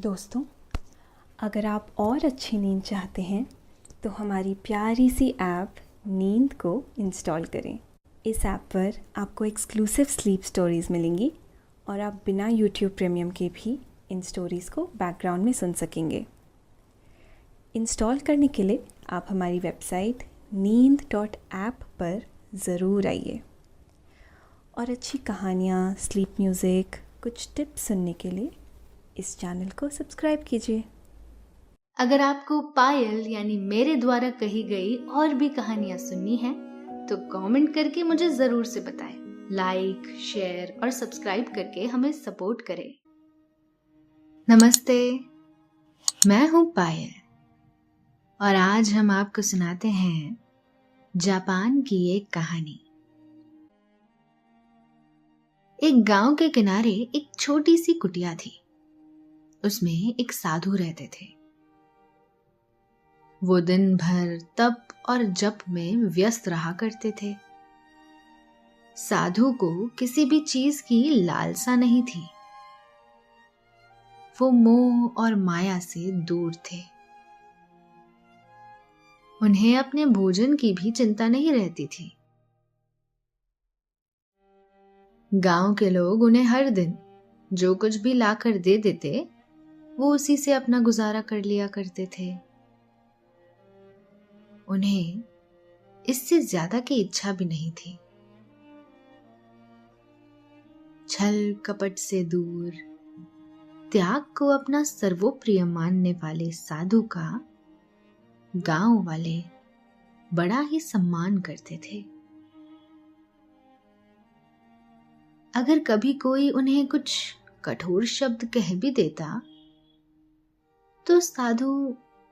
दोस्तों, अगर आप और अच्छी नींद चाहते हैं तो हमारी प्यारी सी ऐप नींद को इंस्टॉल करें। इस ऐप पर आपको एक्सक्लूसिव स्लीप स्टोरीज़ मिलेंगी और आप बिना यूट्यूब प्रीमियम के भी इन स्टोरीज़ को बैकग्राउंड में सुन सकेंगे। इंस्टॉल करने के लिए आप हमारी वेबसाइट neend.app पर ज़रूर आइए और अच्छी कहानियाँ, स्लीप म्यूज़िक, कुछ टिप्स सुनने के लिए इस चैनल को सब्सक्राइब कीजिए। अगर आपको पायल यानी मेरे द्वारा कही गई और भी कहानियां सुननी है तो कमेंट करके मुझे जरूर से बताएं। लाइक, शेयर और सब्सक्राइब करके हमें सपोर्ट करें। नमस्ते, मैं हूं पायल और आज हम आपको सुनाते हैं जापान की एक कहानी। एक गांव के किनारे एक छोटी सी कुटिया थी। उसमें एक साधु रहते थे। वो दिन भर तप और जप में व्यस्त रहा करते थे। साधु को किसी भी चीज की लालसा नहीं थी। वो मोह और माया से दूर थे। उन्हें अपने भोजन की भी चिंता नहीं रहती थी। गांव के लोग उन्हें हर दिन जो कुछ भी लाकर दे देते, वो उसी से अपना गुजारा कर लिया करते थे। उन्हें इससे ज्यादा की इच्छा भी नहीं थी। छल कपट से दूर, त्याग को अपना सर्वोप्रिय मानने वाले साधु का गांव वाले बड़ा ही सम्मान करते थे। अगर कभी कोई उन्हें कुछ कठोर शब्द कह भी देता तो साधु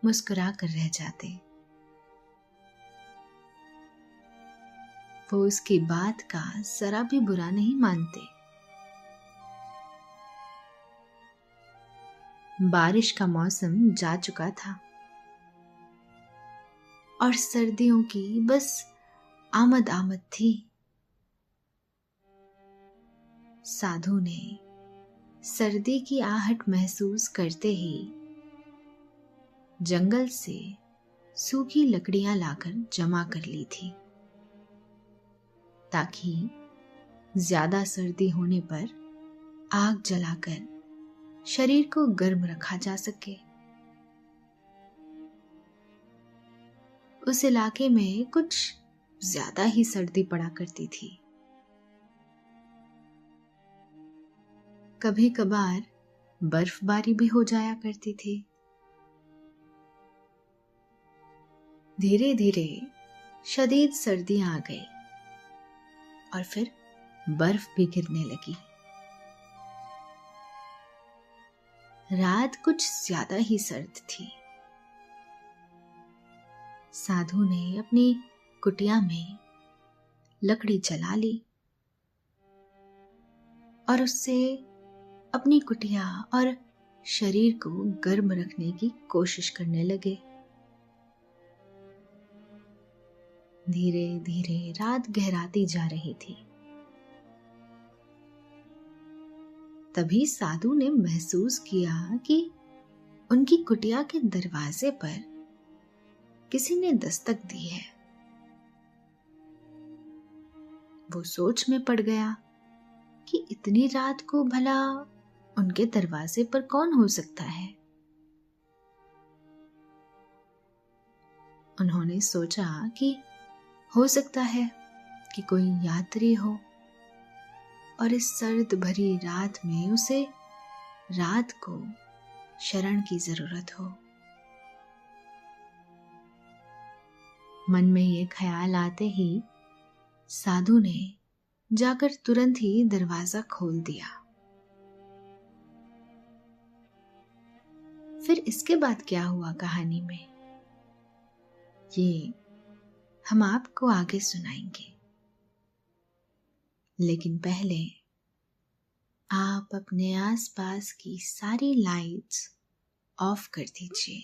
मुस्कुरा कर रह जाते। वो उसकी बात का जरा भी बुरा नहीं मानते। बारिश का मौसम जा चुका था और सर्दियों की बस आमद आमद थी। साधु ने सर्दी की आहट महसूस करते ही जंगल से सूखी लकड़ियां लाकर जमा कर ली थी, ताकि ज्यादा सर्दी होने पर आग जलाकर शरीर को गर्म रखा जा सके। उस इलाके में कुछ ज्यादा ही सर्दी पड़ा करती थी। कभी कभार बर्फबारी भी हो जाया करती थी। धीरे धीरे शदीद सर्दियां आ गई और फिर बर्फ भी गिरने लगी। रात कुछ ज्यादा ही सर्द थी। साधु ने अपनी कुटिया में लकड़ी जला ली और उससे अपनी कुटिया और शरीर को गर्म रखने की कोशिश करने लगे। धीरे धीरे रात गहराती जा रही थी। तभी साधु ने महसूस किया कि उनकी कुटिया के दरवाजे पर किसी ने दस्तक दी है। वो सोच में पड़ गया कि इतनी रात को भला उनके दरवाजे पर कौन हो सकता है। उन्होंने सोचा कि हो सकता है कि कोई यात्री हो और इस सर्द भरी रात में उसे रात को शरण की जरूरत हो। मन में ये ख्याल आते ही साधु ने जाकर तुरंत ही दरवाजा खोल दिया। फिर इसके बाद क्या हुआ कहानी में, ये हम आपको आगे सुनाएंगे। लेकिन पहले आप अपने आसपास की सारी लाइट्स ऑफ कर दीजिए।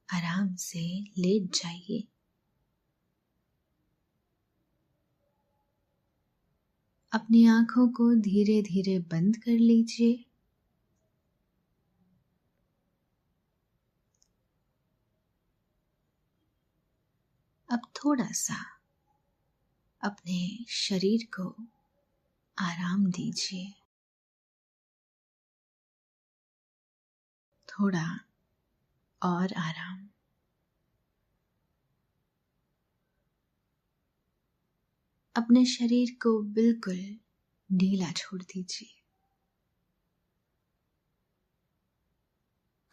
आराम से लेट जाइए। अपनी आंखों को धीरे धीरे बंद कर लीजिए। अब थोड़ा सा अपने शरीर को आराम दीजिए। थोड़ा और आराम। अपने शरीर को बिल्कुल ढीला छोड़ दीजिए।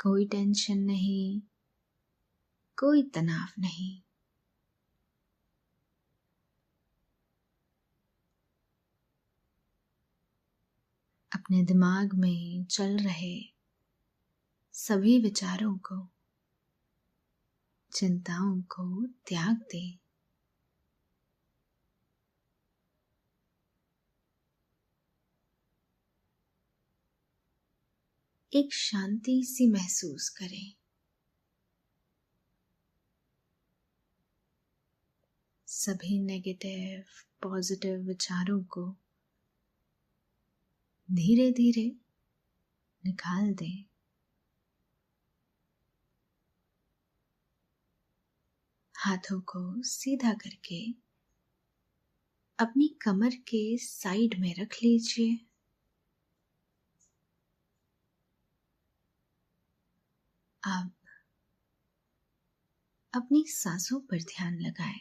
कोई टेंशन नहीं, कोई तनाव नहीं। अपने दिमाग में चल रहे सभी विचारों को, चिंताओं को त्याग दें। एक शांति सी महसूस करें। सभी नेगेटिव पॉजिटिव विचारों को धीरे धीरे निकाल दें। हाथों को सीधा करके अपनी कमर के साइड में रख लीजिए। अब अपनी सांसों पर ध्यान लगाएं।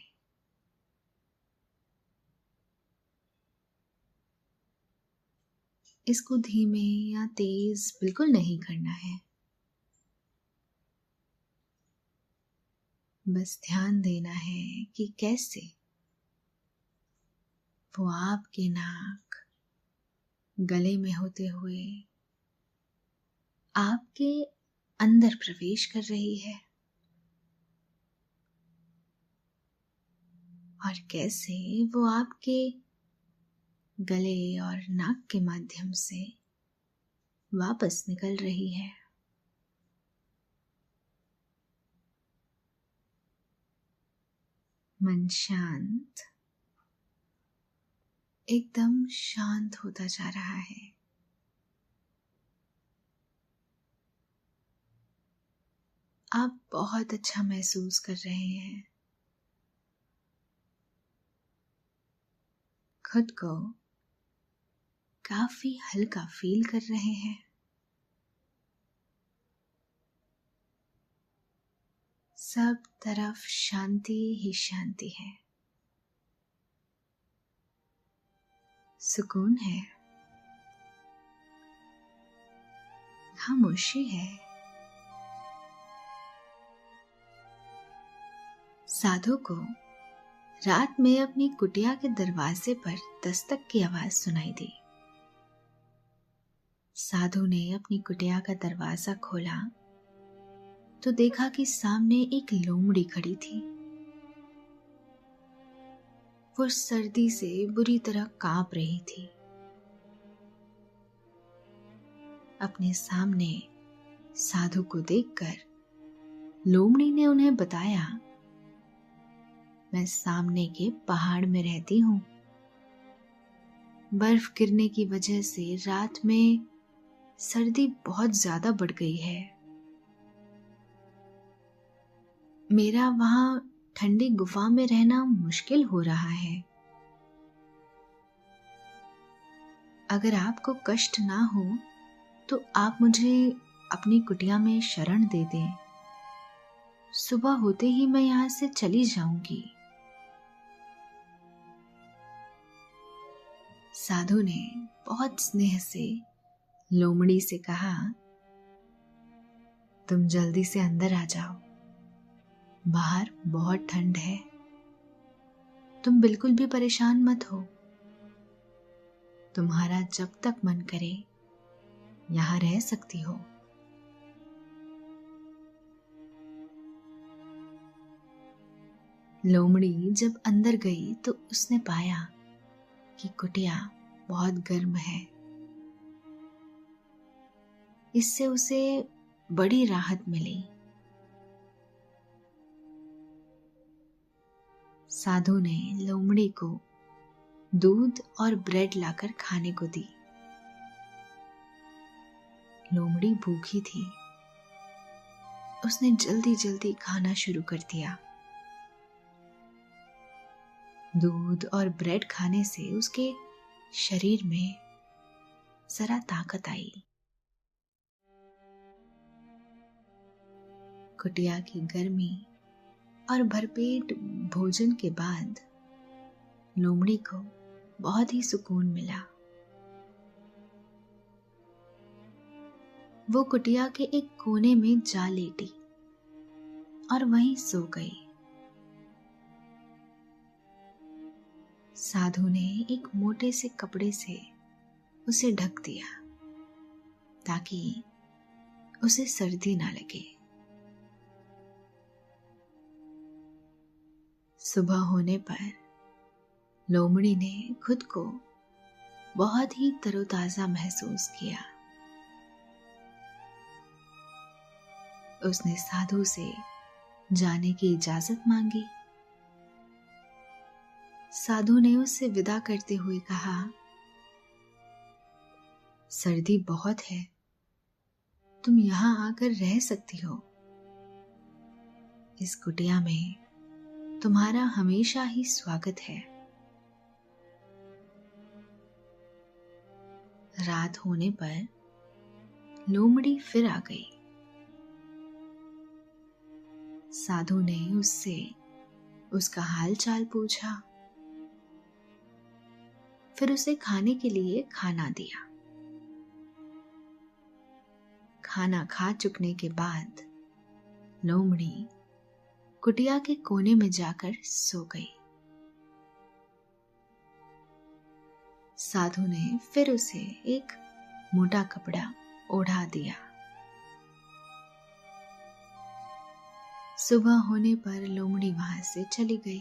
इसको धीमे या तेज बिल्कुल नहीं करना है। बस ध्यान देना है कि कैसे वो आपके नाक, गले में होते हुए आपके अंदर प्रवेश कर रही है और कैसे वो आपके गले और नाक के माध्यम से वापस निकल रही है। मन शांत, एकदम शांत होता जा रहा है। आप बहुत अच्छा महसूस कर रहे हैं। खुद को काफी हल्का फील कर रहे हैं। सब तरफ शांति ही शांति है, सुकून है, खामोशी है। साधु को रात में अपनी कुटिया के दरवाजे पर दस्तक की आवाज सुनाई दी। साधु ने अपनी कुटिया का दरवाजा खोला तो देखा कि सामने एक लोमड़ी खड़ी थी। वो सर्दी से बुरी तरह कांप रही थी। अपने सामने साधु को देखकर लोमड़ी ने उन्हें बताया, मैं सामने के पहाड़ में रहती हूँ। बर्फ गिरने की वजह से रात में सर्दी बहुत ज्यादा बढ़ गई है। मेरा वहां ठंडी गुफा में रहना मुश्किल हो रहा है। अगर आपको कष्ट ना हो तो आप मुझे अपनी कुटिया में शरण दे दें। सुबह होते ही मैं यहां से चली जाऊंगी। साधु ने बहुत स्नेह से लोमड़ी से कहा, तुम जल्दी से अंदर आ जाओ, बाहर बहुत ठंड है। तुम बिल्कुल भी परेशान मत हो। तुम्हारा जब तक मन करे यहां रह सकती हो। लोमड़ी जब अंदर गई तो उसने पाया कि कुटिया बहुत गर्म है। इससे उसे बड़ी राहत मिली। साधु ने लोमड़ी को दूध और ब्रेड लाकर खाने को दी। लोमड़ी भूखी थी। उसने जल्दी जल्दी खाना शुरू कर दिया। दूध और ब्रेड खाने से उसके शरीर में जरा ताकत आई। कुटिया की गर्मी और भरपेट भोजन के बाद लोमड़ी को बहुत ही सुकून मिला। वो कुटिया के एक कोने में जा लेटी और वहीं सो गई। साधु ने एक मोटे से कपड़े से उसे ढक दिया ताकि उसे सर्दी ना लगे। सुबह होने पर लोमड़ी ने खुद को बहुत ही तरोताजा महसूस किया। उसने साधु से जाने की इजाजत मांगी। साधु ने उससे विदा करते हुए कहा, सर्दी बहुत है, तुम यहां आकर रह सकती हो। इस कुटिया में तुम्हारा हमेशा ही स्वागत है। रात होने पर लोमड़ी फिर आ गई। साधु ने उससे उसका हाल चाल पूछा, फिर उसे खाने के लिए खाना दिया। खाना खा चुकने के बाद लोमड़ी कुटिया के कोने में जाकर सो गई। साधु ने फिर उसे एक मोटा कपड़ा ओढ़ा दिया। सुबह होने पर लोमड़ी वहां से चली गई।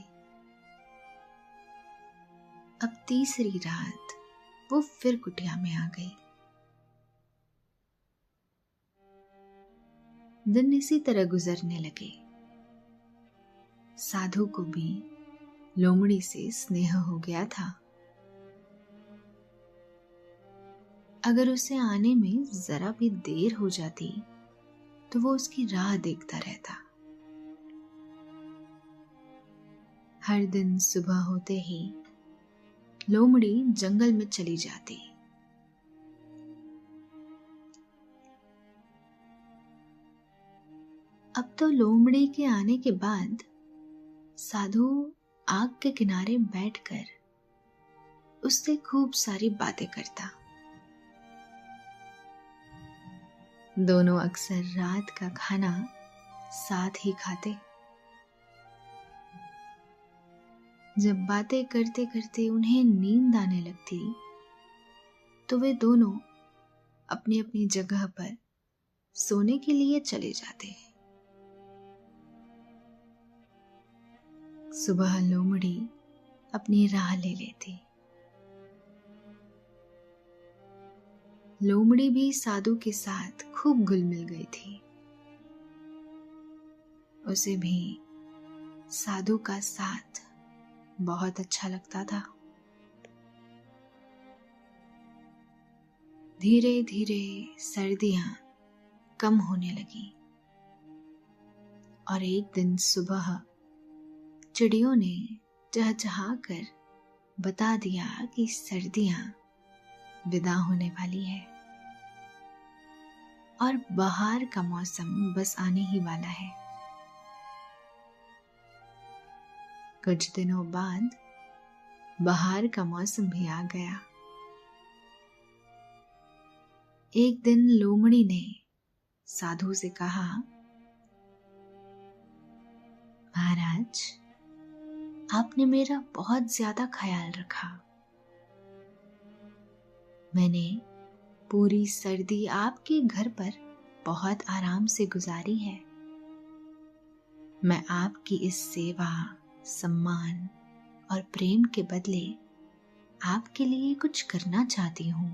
अब तीसरी रात वो फिर कुटिया में आ गई। दिन इसी तरह गुजरने लगे। साधु को भी लोमड़ी से स्नेह हो गया था। अगर उसे आने में जरा भी देर हो जाती तो वो उसकी राह देखता रहता। हर दिन सुबह होते ही लोमड़ी जंगल में चली जाती। अब तो लोमड़ी के आने के बाद साधु आग के किनारे बैठकर उससे खूब सारी बातें करता। दोनों अक्सर रात का खाना साथ ही खाते। जब बातें करते करते उन्हें नींद आने लगती तो वे दोनों अपनी अपनी जगह पर सोने के लिए चले जाते। सुबह लोमड़ी अपनी राह ले लेती। लोमड़ी भी साधु के साथ खूब घुल मिल गई थी। उसे भी साधु का साथ बहुत अच्छा लगता था। धीरे धीरे सर्दियां कम होने लगी और एक दिन सुबह चिड़ियों ने चहचहा कर बता दिया कि सर्दियां विदा होने वाली है और बहार का मौसम बस आने ही वाला है। कुछ दिनों बाद बहार का मौसम भी आ गया। एक दिन लोमड़ी ने साधु से कहा, महाराज, आपने मेरा बहुत ज्यादा ख्याल रखा। मैंने पूरी सर्दी आपके घर पर बहुत आराम से गुजारी है। मैं आपकी इस सेवा, सम्मान और प्रेम के बदले आपके लिए कुछ करना चाहती हूँ।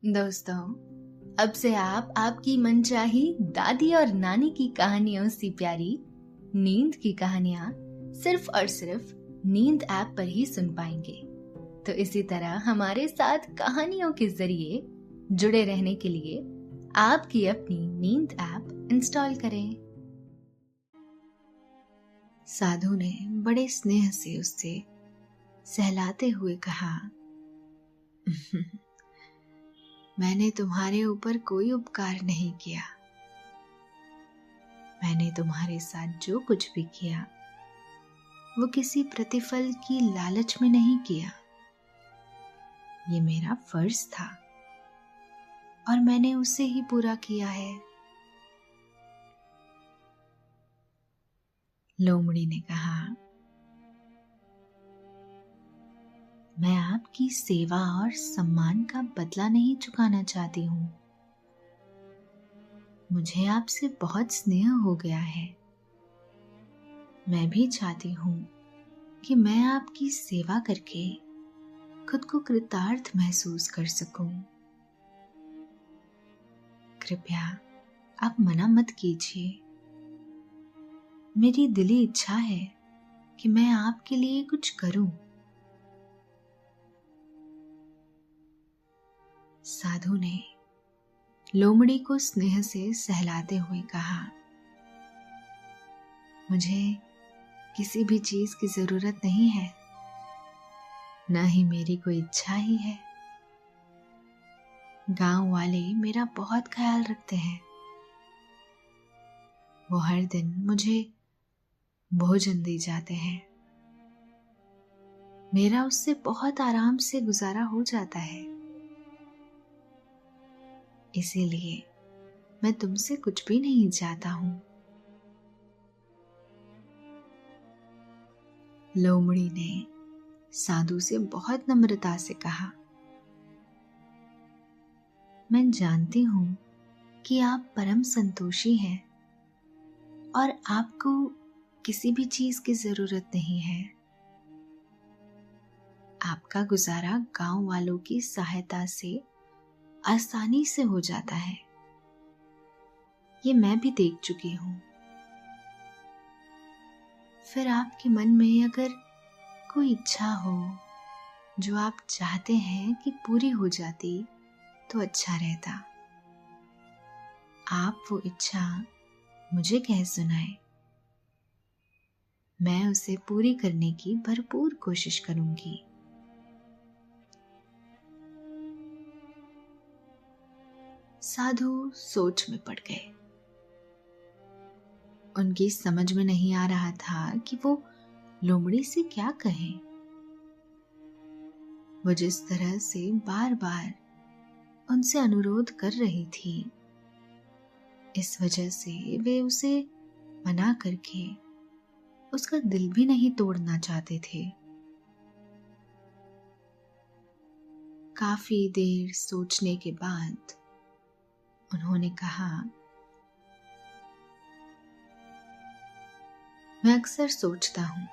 दोस्तों, अब से आप आपकी मनचाही दादी और नानी की कहानियों से प्यारी नींद की कहानियां सिर्फ और सिर्फ नींद ऐप पर ही सुन पाएंगे। तो इसी तरह हमारे साथ कहानियों के जरिए जुड़े रहने के लिए आपकी अपनी नींद ऐप इंस्टॉल करें। साधु ने बड़े स्नेह से उससे सहलाते हुए कहा, मैंने तुम्हारे ऊपर कोई उपकार नहीं किया। मैंने तुम्हारे साथ जो कुछ भी किया वो किसी प्रतिफल की लालच में नहीं किया। ये मेरा फर्ज था और मैंने उसे ही पूरा किया है। लोमड़ी ने कहा, मैं आपकी सेवा और सम्मान का बदला नहीं चुकाना चाहती हूं। मुझे आपसे बहुत स्नेह हो गया है। मैं भी चाहती हूं कि मैं आपकी सेवा करके खुद को कृतार्थ महसूस कर सकूं। कृपया आप मना मत कीजिए। मेरी दिली इच्छा है कि मैं आपके लिए कुछ करूं। साधु ने लोमड़ी को स्नेह से सहलाते हुए कहा, मुझे किसी भी चीज की जरूरत नहीं है, न ही मेरी कोई इच्छा ही है। गांव वाले मेरा बहुत ख्याल रखते हैं। वो हर दिन मुझे भोजन दे जाते हैं। मेरा उससे बहुत आराम से गुजारा हो जाता है। इसीलिए मैं तुमसे कुछ भी नहीं चाहता हूं। लोमड़ी ने साधु से बहुत नम्रता से कहा, मैं जानती हूं कि आप परम संतोषी हैं और आपको किसी भी चीज की जरूरत नहीं है। आपका गुजारा गांव वालों की सहायता से आसानी से हो जाता है। ये मैं भी देख चुकी हूं। फिर आपके मन में अगर कोई इच्छा हो जो आप चाहते हैं कि पूरी हो जाती तो अच्छा रहता। आप वो इच्छा मुझे कह सुनाए। मैं उसे पूरी करने की भरपूर कोशिश करूंगी। साधु सोच में पड़ गए। उनकी समझ में नहीं आ रहा था कि वो लोमड़ी से क्या कहें। वो जिस तरह से बार बार उनसे अनुरोध कर रही थी, इस वजह से वे उसे मना करके उसका दिल भी नहीं तोड़ना चाहते थे। काफी देर सोचने के बाद उन्होंने कहा, मैं अक्सर सोचता हूं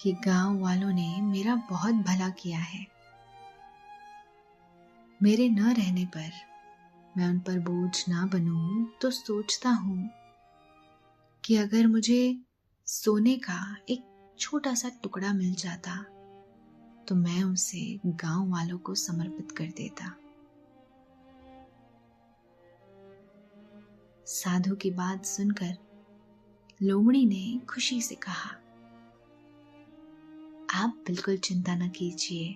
कि गांव वालों ने मेरा बहुत भला किया है। मेरे न रहने पर मैं उन पर बोझ ना बनूं तो सोचता हूं कि अगर मुझे सोने का एक छोटा सा टुकड़ा मिल जाता तो मैं उसे गांव वालों को समर्पित कर देता। साधु की बात सुनकर लोमड़ी ने खुशी से कहा, आप बिल्कुल चिंता न कीजिए।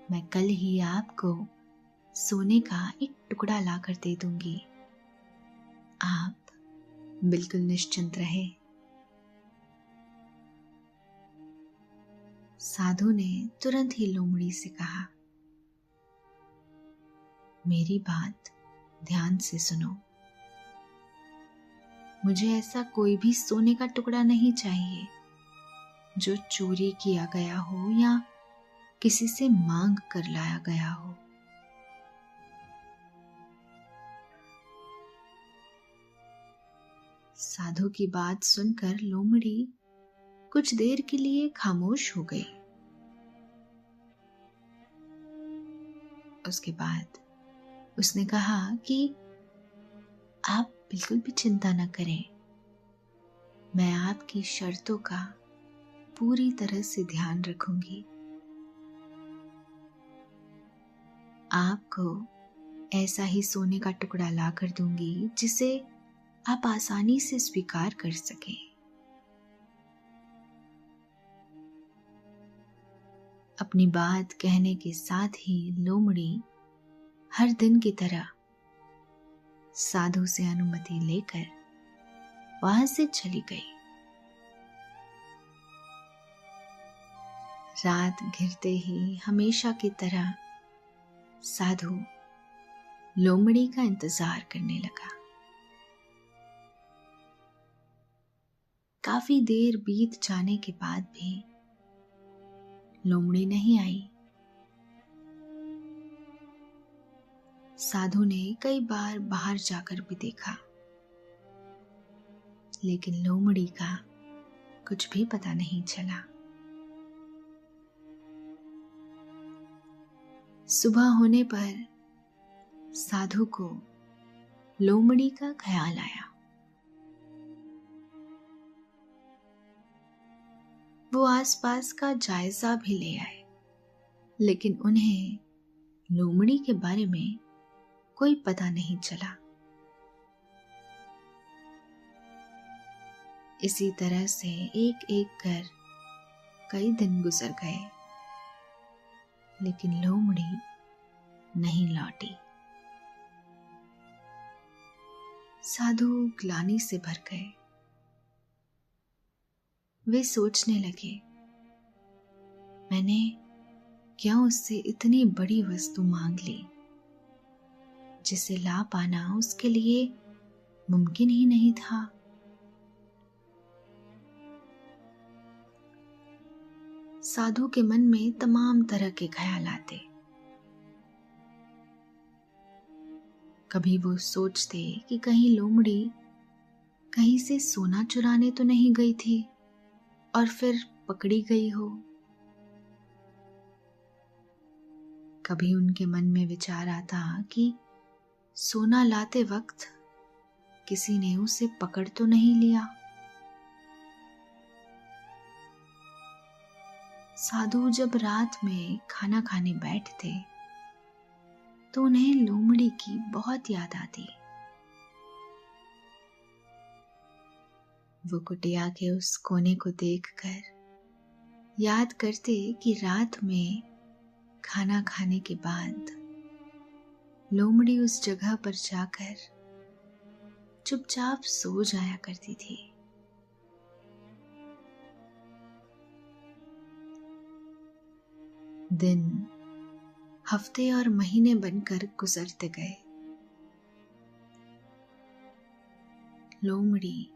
मैं कल ही आपको सोने का एक टुकड़ा लाकर दे दूंगी। आप बिल्कुल निश्चिंत रहे। साधु ने तुरंत ही लोमड़ी से कहा, मेरी बात ध्यान से सुनो। मुझे ऐसा कोई भी सोने का टुकड़ा नहीं चाहिए जो चोरी किया गया हो या किसी से मांग कर लाया गया हो। साधु की बात सुनकर लोमड़ी कुछ देर के लिए खामोश हो गई। उसके बाद उसने कहा कि आप बिल्कुल भी चिंता न करें। मैं आपकी शर्तों का पूरी तरह से ध्यान रखूंगी। आपको ऐसा ही सोने का टुकड़ा ला कर दूंगी जिसे आप आसानी से स्वीकार कर सकें। अपनी बात कहने के साथ ही लोमड़ी हर दिन की तरह साधु से अनुमति लेकर वहां से चली गई। रात घिरते ही हमेशा की तरह साधु लोमड़ी का इंतजार करने लगा। काफी देर बीत जाने के बाद भी लोमड़ी नहीं आई। साधु ने कई बार बाहर जाकर भी देखा, लेकिन लोमड़ी का कुछ भी पता नहीं चला। सुबह होने पर साधु को लोमड़ी का ख्याल आया। वो आसपास का जायजा भी ले आए, लेकिन उन्हें लोमड़ी के बारे में कोई पता नहीं चला। इसी तरह से एक एक कर कई दिन गुजर गए, लेकिन लोमड़ी नहीं लौटी। साधु ग्लानि से भर गए। वे सोचने लगे, मैंने क्यों उससे इतनी बड़ी वस्तु मांग ली जिसे ला पाना उसके लिए मुमकिन ही नहीं था। साधु के मन में तमाम तरह के ख्याल आते। कभी वो सोचते कि कहीं लोमड़ी कहीं से सोना चुराने तो नहीं गई थी और फिर पकड़ी गई हो। कभी उनके मन में विचार आता कि सोना लाते वक्त किसी ने उसे पकड़ तो नहीं लिया। साधु जब रात में खाना खाने बैठते तो उन्हें लोमड़ी की बहुत याद आती। वो कुटिया के उस कोने को देखकर याद करते कि रात में खाना खाने के बाद लोमड़ी उस जगह पर जाकर चुपचाप सो जाया करती थी। दिन हफ्ते और महीने बनकर गुजरते गए। लोमड़ी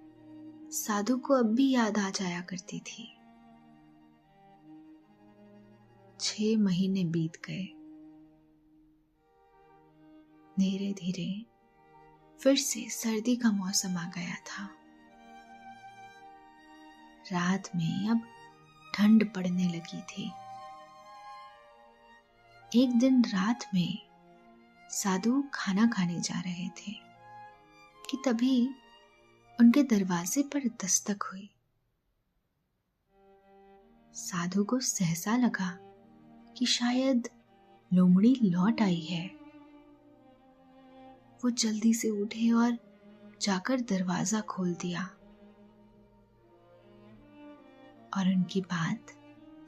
साधु को अब भी याद आ जाया करती थी। 6 महीने बीत गए। धीरे धीरे फिर से सर्दी का मौसम आ गया था। रात में अब ठंड पड़ने लगी थी। एक दिन रात में साधु खाना खाने जा रहे थे कि तभी उनके दरवाजे पर दस्तक हुई। साधु को सहसा लगा कि शायद लोमड़ी लौट आई है। वो जल्दी से उठे और जाकर दरवाजा खोल दिया और उनकी बात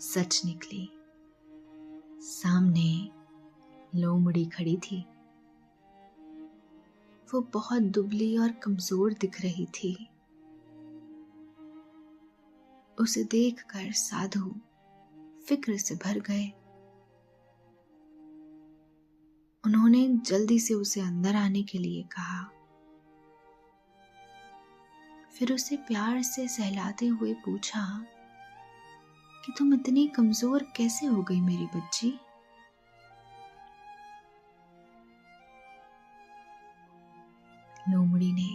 सच निकली। सामने लोमड़ी खड़ी थी। वो बहुत दुबली और कमजोर दिख रही थी। उसे देखकर साधु फिक्र से भर गए। उन्होंने जल्दी से उसे अंदर आने के लिए कहा। फिर उसे प्यार से सहलाते हुए पूछा कि तुम इतनी कमजोर कैसे हो गई मेरी बच्ची? लोमड़ी ने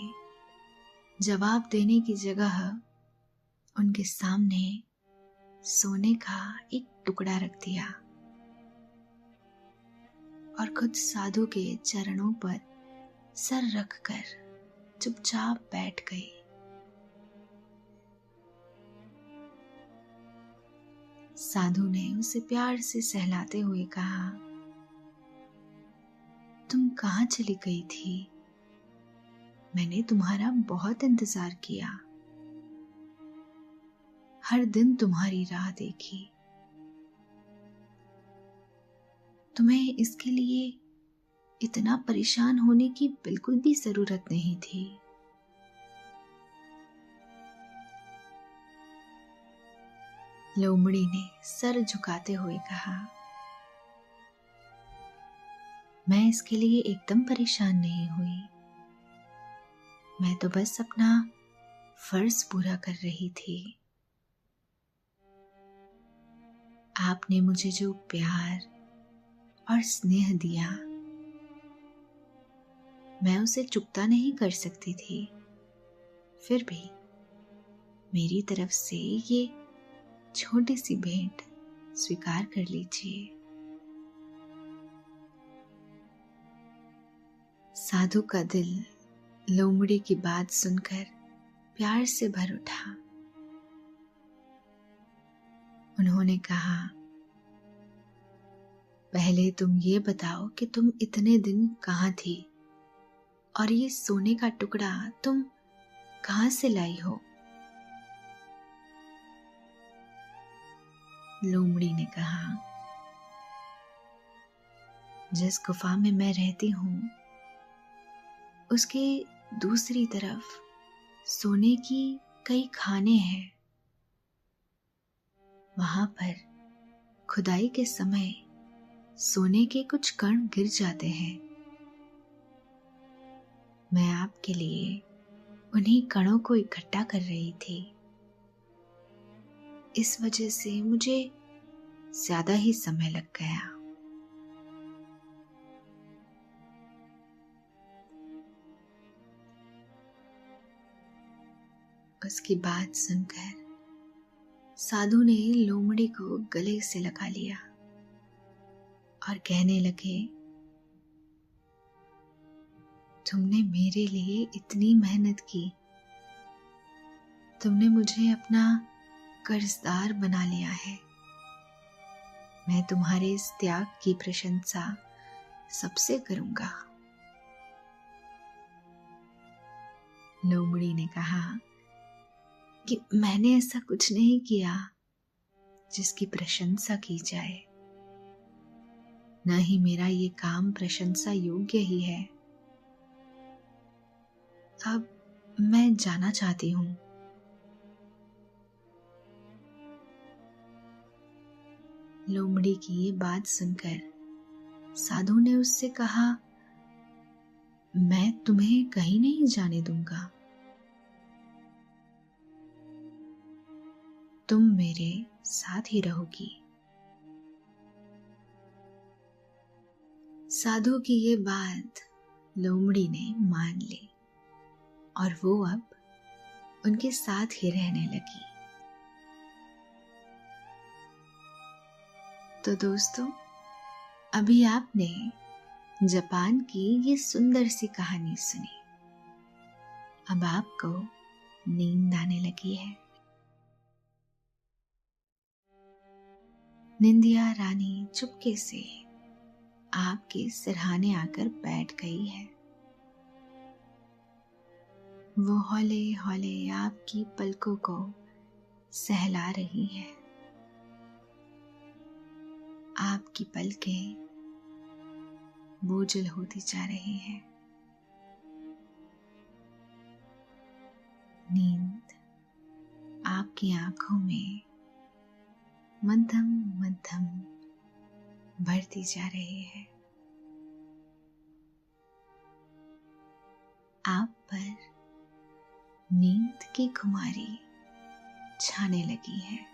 जवाब देने की जगह उनके सामने सोने का एक टुकड़ा रख दिया और खुद साधु के चरणों पर सर रखकर चुपचाप बैठ गई। साधु ने उसे प्यार से सहलाते हुए कहा, तुम कहाँ चली गई थी? मैंने तुम्हारा बहुत इंतजार किया, हर दिन तुम्हारी राह देखी। तुम्हें इसके लिए इतना परेशान होने की बिल्कुल भी जरूरत नहीं थी। लोमड़ी ने सर झुकाते हुए कहा, मैं इसके लिए एकदम परेशान नहीं हुई। मैं तो बस अपना फर्ज पूरा कर रही थी। आपने मुझे जो प्यार और स्नेह दिया, मैं उसे चुकता नहीं कर सकती थी। फिर भी मेरी तरफ से ये छोटी सी भेंट स्वीकार कर लीजिए। साधु का दिल लोमड़ी की बात सुनकर प्यार से भर उठा। उन्होंने कहा, पहले तुम ये बताओ कि तुम इतने दिन कहाँ थी और ये सोने का टुकड़ा तुम कहाँ से लाई हो? लोमड़ी ने कहा, जिस गुफा में मैं रहती हूँ उसके दूसरी तरफ सोने की कई खाने हैं। वहां पर खुदाई के समय सोने के कुछ कण गिर जाते हैं। मैं आपके लिए उन्हीं कणों को इकट्ठा कर रही थी। इस वजह से मुझे ज्यादा ही समय लग गया। उसकी बात सुनकर साधु ने लोमड़ी को गले से लगा लिया और कहने लगे, तुमने मेरे लिए इतनी मेहनत की, तुमने मुझे अपना कर्जदार बना लिया है। मैं तुम्हारे इस त्याग की प्रशंसा सबसे करूंगा। लोमड़ी ने कहा कि मैंने ऐसा कुछ नहीं किया जिसकी प्रशंसा की जाए। न ही मेरा ये काम प्रशंसा योग्य ही है। अब मैं जाना चाहती हूँ। लोमड़ी की ये बात सुनकर साधु ने उससे कहा, मैं तुम्हें कहीं नहीं जाने दूंगा। तुम मेरे साथ ही रहोगी। साधु की ये बात लोमड़ी ने मान ली और वो अब उनके साथ ही रहने लगी। तो दोस्तों, अभी आपने जापान की ये सुंदर सी कहानी सुनी। अब आपको नींद आने लगी है। निंदिया रानी चुपके से आपके सिरहाने आकर बैठ गई है। वो हौले हौले आपकी पलकों को सहला रही है। आपकी पलकें बोझल होती जा रही हैं। नींद आपकी आंखों में मध्यम मध्यम बढ़ती जा रही है। आप पर नींद की खुमारी छाने लगी है।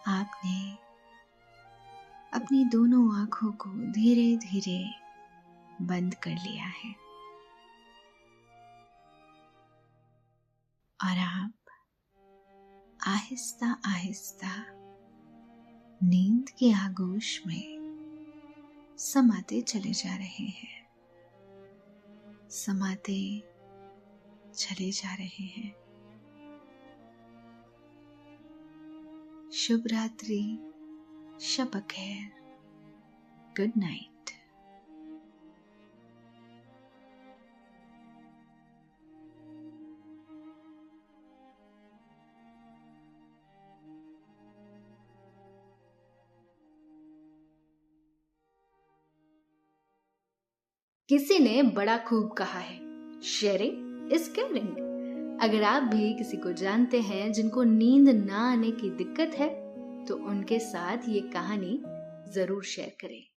आपने अपनी दोनों आंखों को धीरे धीरे बंद कर लिया है और आप आहिस्ता आहिस्ता नींद के आगोश में समाते चले जा रहे हैं, समाते चले जा रहे हैं। शुभ रात्रि, शब खैर, गुड नाइट। किसी ने बड़ा खूब कहा है, शेयरिंग इज केयरिंग। अगर आप भी किसी को जानते हैं जिनको नींद ना आने की दिक्कत है, तो उनके साथ ये कहानी जरूर शेयर करें।